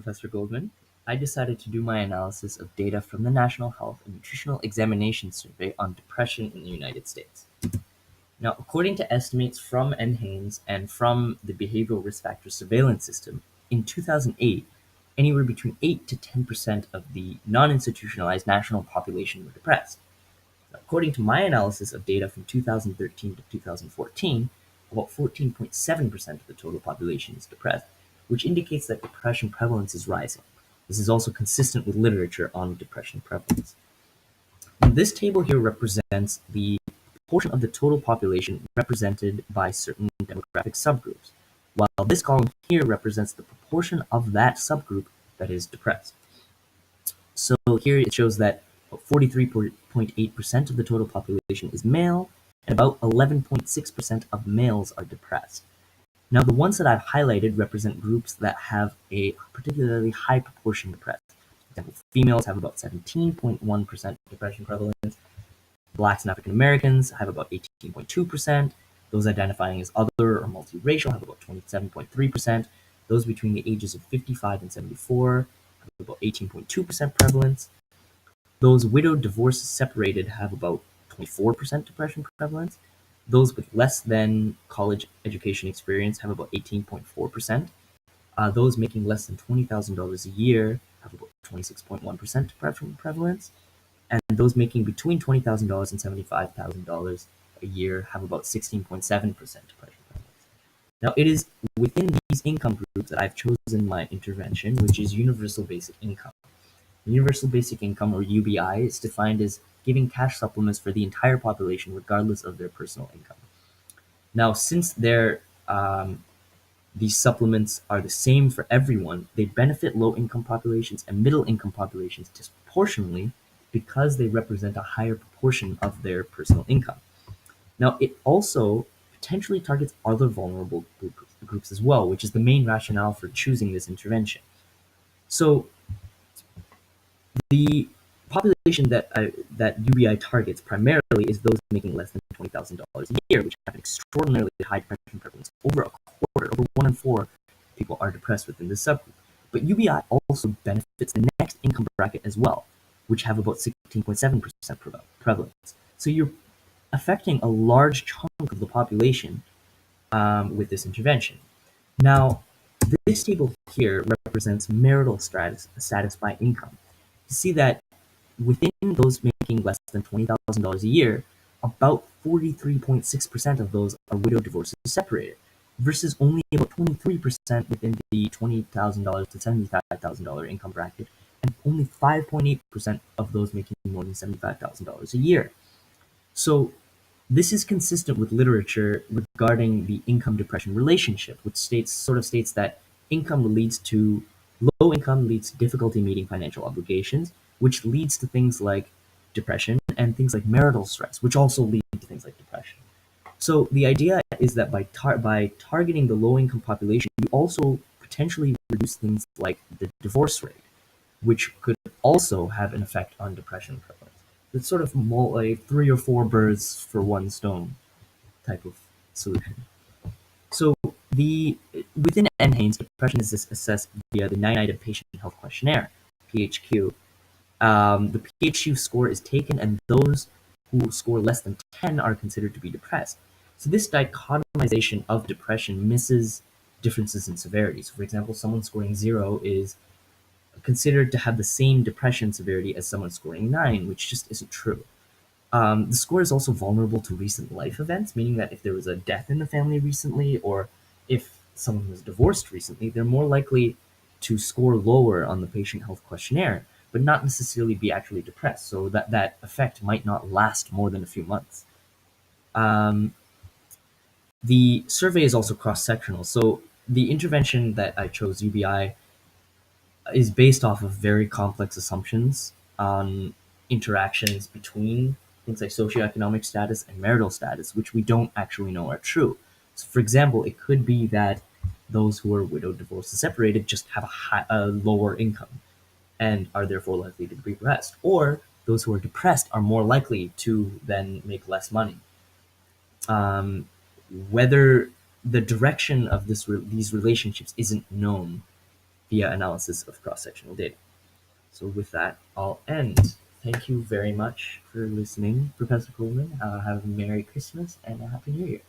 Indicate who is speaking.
Speaker 1: Professor Goldman. I decided to do my analysis of data from the National Health and Nutritional Examination Survey on depression in the United States. Now, according to estimates from NHANES and from the Behavioral Risk Factor Surveillance System, in 2008, anywhere between 8 to 10% of the non-institutionalized national population were depressed. According to my analysis of data from 2013 to 2014, about 14.7% of the total population is depressed, which indicates that depression prevalence is rising. This is also consistent with literature on depression prevalence. This table here represents the portion of the total population represented by certain demographic subgroups, while this column here represents the proportion of that subgroup that is depressed. So here it shows that 43.8% of the total population is male, and about 11.6% of males are depressed. Now, the ones that I've highlighted represent groups that have a particularly high proportion depressed. For example, females have about 17.1% depression prevalence. Blacks and African Americans have about 18.2%. Those identifying as other or multiracial have about 27.3%. Those between the ages of 55 and 74 have about 18.2% prevalence. Those widowed, divorced, separated have about 24% depression prevalence. Those with less than college education experience have about 18.4%. Those making less than $20,000 a year have about 26.1% depression prevalence. And those making between $20,000 and $75,000 a year have about 16.7% depression prevalence. Now, it is within these income groups that I've chosen my intervention, which is universal basic income. Universal basic income, or UBI, is defined as giving cash supplements for the entire population regardless of their personal income. Now, since these supplements are the same for everyone, they benefit low-income populations and middle-income populations disproportionately because they represent a higher proportion of their personal income. Now, it also potentially targets other vulnerable groups as well, which is the main rationale for choosing this intervention. So the population that UBI targets primarily is those making less than $20,000 a year, which have an extraordinarily high depression prevalence. Over a quarter, over 1 in 4 people are depressed within this subgroup. But UBI also benefits the next income bracket as well, which have about 16.7% prevalence. So you're affecting a large chunk of the population with this intervention. Now, this table here represents marital status by income. You see that within those making less than $20,000 a year, about 43.6% of those are widowed, divorced, or separated, versus only about 23% within the $20,000 to $75,000 income bracket, and only 5.8% of those making more than $75,000 a year. So this is consistent with literature regarding the income-depression relationship, which states that low income leads to difficulty meeting financial obligations, which leads to things like depression and things like marital stress, which also lead to things like depression. So the idea is that by targeting the low-income population, you also potentially reduce things like the divorce rate, which could also have an effect on depression prevalence. It's sort of like 3 or 4 birds for one stone type of solution. So within NHANES, depression is assessed via the 9-item patient health questionnaire, PHQ. The PHQ score is taken, and those who score less than 10 are considered to be depressed. So this dichotomization of depression misses differences in severity. So for example, someone scoring 0 is considered to have the same depression severity as someone scoring 9, which just isn't true. The score is also vulnerable to recent life events, meaning that if there was a death in the family recently, or if someone was divorced recently, they're more likely to score lower on the patient health questionnaire, but not necessarily be actually depressed. So that effect might not last more than a few months. The survey is also cross-sectional. So the intervention that I chose, UBI, is based off of very complex assumptions on interactions between things like socioeconomic status and marital status, which we don't actually know are true. So for example, it could be that those who are widowed, divorced, and separated just have a lower income and are therefore likely to be depressed, or those who are depressed are more likely to then make less money. Whether the direction of these relationships isn't known, via analysis of cross-sectional data. So with that, I'll end. Thank you very much for listening, Professor Coleman. Have a Merry Christmas and a Happy New Year.